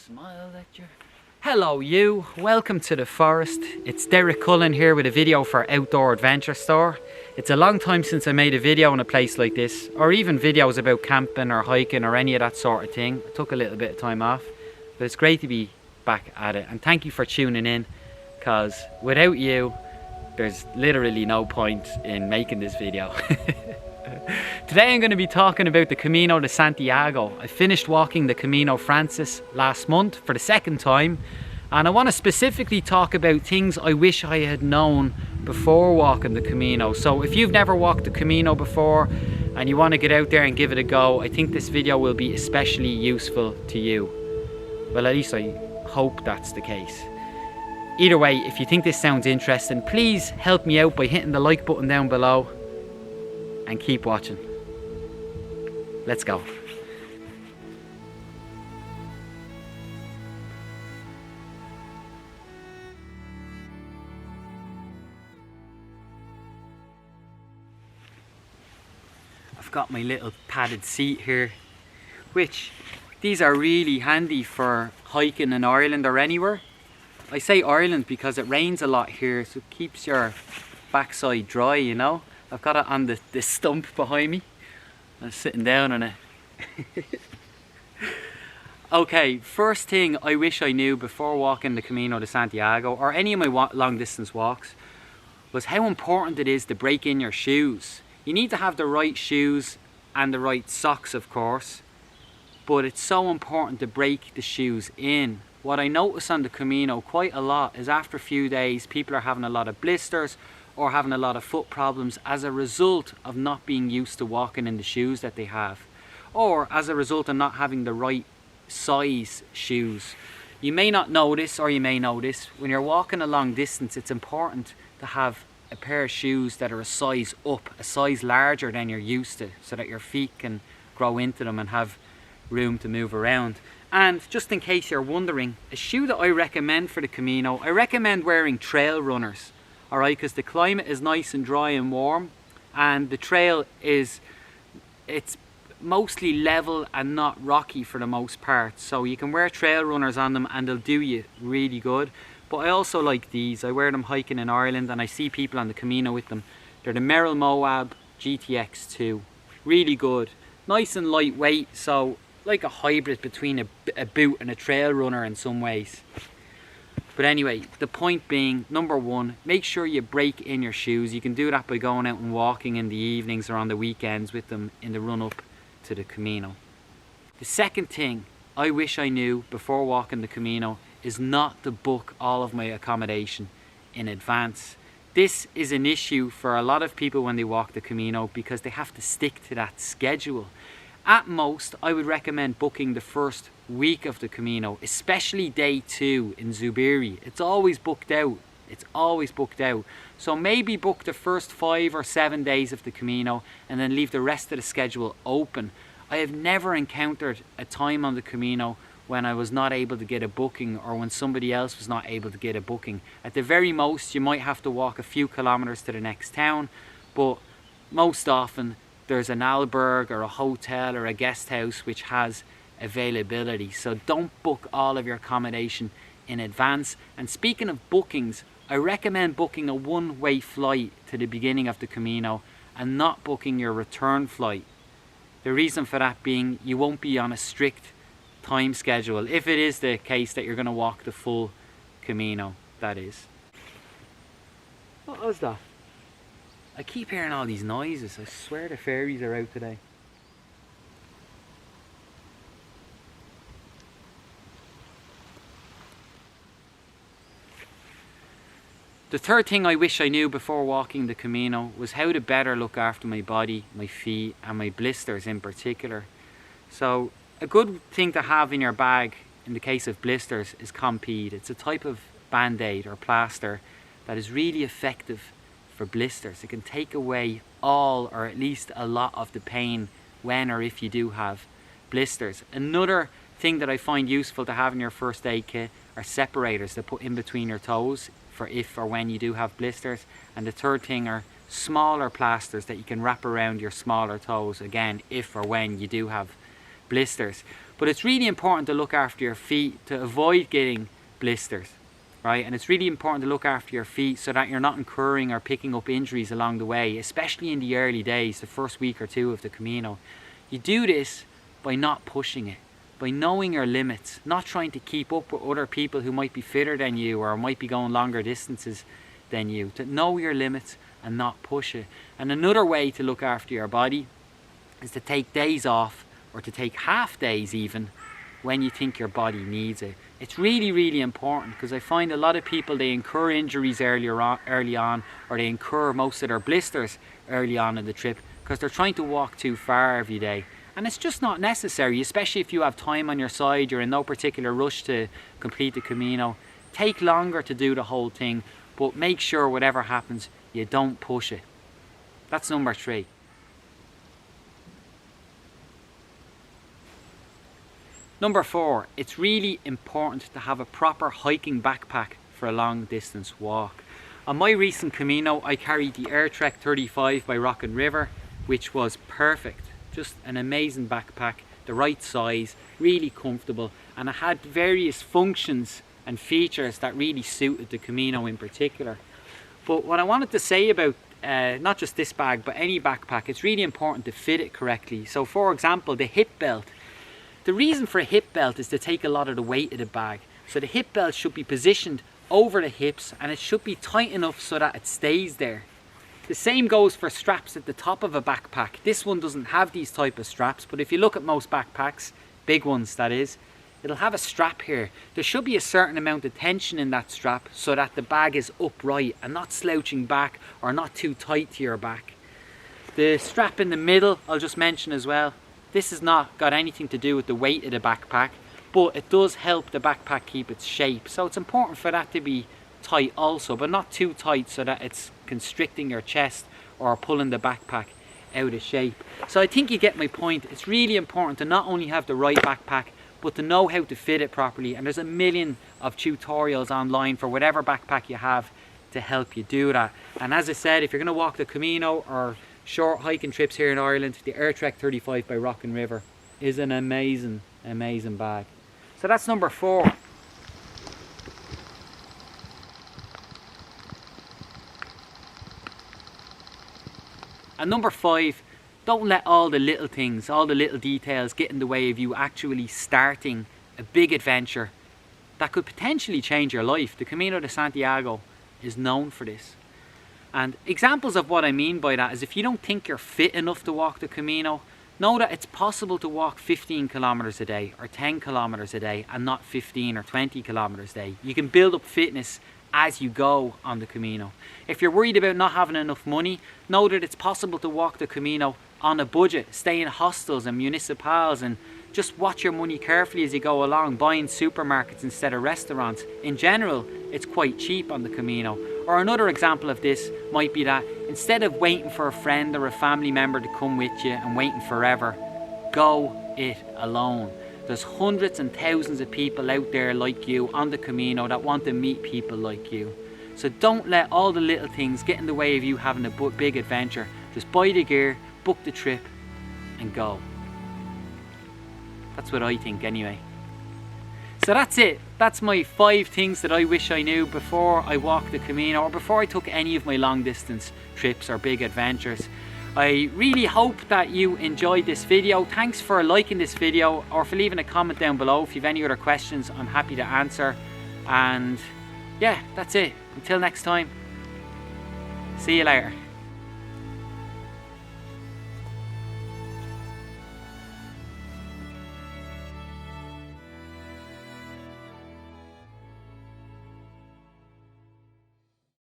Smile at your... Hello you, welcome to the forest. It's Derek Cullen here with a video for Outdoor Adventure Store. It's a long time since I made a video in a place like this, or even videos about camping or hiking or any of that sort of thing. I took a little bit of time off, but it's great to be back at it, and thank you for tuning in, because without you there's literally no point in making this video. Today I'm going to be talking about the Camino de Santiago. I finished walking the Camino Francis last month for the second time, and I want to specifically talk about things I wish I had known before walking the Camino. So if you've never walked the Camino before and you want to get out there and give it a go, I think this video will be especially useful to you. Well, at least I hope that's the case. Either way, if you think this sounds interesting, please help me out by hitting the like button down below and keep watching. Let's go. I've got my little padded seat here, which these are really handy for hiking in Ireland or anywhere. I say Ireland because it rains a lot here, so it keeps your backside dry, you know. I've got it on the stump behind me. I'm sitting down on it. Okay, first thing I wish I knew before walking the Camino de Santiago or any of my long distance walks was how important it is to break in your shoes. You need to have the right shoes and the right socks, of course, but it's so important to break the shoes in. What I notice on the Camino quite a lot is after a few days people are having a lot of blisters or having a lot of foot problems as a result of not being used to walking in the shoes that they have, or as a result of not having the right size shoes. You may not know this, or you may know this, when you're walking a long distance it's important to have a pair of shoes that are a size up, a size larger than you're used to, so that your feet can grow into them and have room to move around. And just in case you're wondering, a shoe that I recommend for the Camino, I recommend wearing trail runners. Alright, because the climate is nice and dry and warm, and the trail it's mostly level and not rocky for the most part, so you can wear trail runners on them and they'll do you really good. But I also like these. I wear them hiking in Ireland and I see people on the Camino with them. They're the Merrell Moab GTX 2. Really good, nice and lightweight, so like a hybrid between a boot and a trail runner in some ways. But anyway, the point being, number one, make sure you break in your shoes. You can do that by going out and walking in the evenings or on the weekends with them in the run up to the Camino. The second thing I wish I knew before walking the Camino is not to book all of my accommodation in advance. This is an issue for a lot of people when they walk the Camino because they have to stick to that schedule. At most, I would recommend booking the first week of the Camino, especially day 2 in Zubiri. It's always booked out. It's always booked out. So maybe book the first 5 or 7 days of the Camino and then leave the rest of the schedule open. I have never encountered a time on the Camino when I was not able to get a booking or when somebody else was not able to get a booking. At the very most, you might have to walk a few kilometers to the next town, but most often there's an albergue or a hotel or a guest house which has availability. So don't book all of your accommodation in advance. And speaking of bookings, I recommend booking a one-way flight to the beginning of the Camino and not booking your return flight. The reason for that being you won't be on a strict time schedule if it is the case that you're going to walk the full Camino, that is. What was that? I keep hearing all these noises. I swear the fairies are out today. The third thing I wish I knew before walking the Camino was how to better look after my body, my feet and my blisters in particular. So a good thing to have in your bag in the case of blisters is Compeed. It's a type of band-aid or plaster that is really effective for blisters. It can take away all or at least a lot of the pain when or if you do have blisters. Another thing that I find useful to have in your first aid kit are separators to put in between your toes for if or when you do have blisters. And the third thing are smaller plasters that you can wrap around your smaller toes, again if or when you do have blisters. But it's really important to look after your feet to avoid getting blisters, right? And it's really important to look after your feet so that you're not incurring or picking up injuries along the way, especially in the early days, the first week or two of the Camino. You do this by not pushing it, by knowing your limits, not trying to keep up with other people who might be fitter than you or might be going longer distances than you. To know your limits and not push it. And another way to look after your body is to take days off, or to take half days even, when you think your body needs it. It's really, really important, because I find a lot of people, they incur injuries early on, or they incur most of their blisters early on in the trip because they're trying to walk too far every day. And it's just not necessary, especially if you have time on your side, you're in no particular rush to complete the Camino. Take longer to do the whole thing, but make sure whatever happens, you don't push it. That's number 3. Number 4, it's really important to have a proper hiking backpack for a long distance walk. On my recent Camino, I carried the Airtrek 35 by Rocken River, which was perfect. Just an amazing backpack, the right size, really comfortable, and it had various functions and features that really suited the Camino in particular. But what I wanted to say about not just this bag, but any backpack, it's really important to fit it correctly. So for example, the hip belt. The reason for a hip belt is to take a lot of the weight of the bag. So the hip belt should be positioned over the hips, and it should be tight enough so that it stays there. The same goes for straps at the top of a backpack. This one doesn't have these type of straps, but if you look at most backpacks, big ones that is, it'll have a strap here. There should be a certain amount of tension in that strap so that the bag is upright and not slouching back or not too tight to your back. The strap in the middle, I'll just mention as well, this has not got anything to do with the weight of the backpack, but it does help the backpack keep its shape. So it's important for that to be tight also, but not too tight so that it's constricting your chest or pulling the backpack out of shape. So I think you get my point. It's really important to not only have the right backpack, but to know how to fit it properly. And there's a million of tutorials online for whatever backpack you have to help you do that. And as I said, if you're going to walk the Camino or short hiking trips here in Ireland, the Airtrek 35 by Rocken River is an amazing, amazing bag. So that's number 4. And number 5, don't let all the little things, all the little details get in the way of you actually starting a big adventure that could potentially change your life. The Camino de Santiago is known for this. And examples of what I mean by that is if you don't think you're fit enough to walk the Camino, know that it's possible to walk 15 kilometers a day or 10 kilometers a day and not 15 or 20 kilometers a day. You can build up fitness as you go on the Camino. If you're worried about not having enough money, know that it's possible to walk the Camino on a budget, stay in hostels and municipals, and just watch your money carefully as you go along, buying supermarkets instead of restaurants. In general, it's quite cheap on the Camino. Or another example of this might be that instead of waiting for a friend or a family member to come with you and waiting forever, go it alone. There's hundreds and thousands of people out there like you on the Camino that want to meet people like you. So don't let all the little things get in the way of you having a big adventure. Just buy the gear, book the trip, and go. That's what I think anyway. So that's it. That's my 5 things that I wish I knew before I walked the Camino, or before I took any of my long distance trips or big adventures. I really hope that you enjoyed this video. Thanks for liking this video, or for leaving a comment down below. If you have any other questions, I'm happy to answer. And yeah, that's it. Until next time, see you later.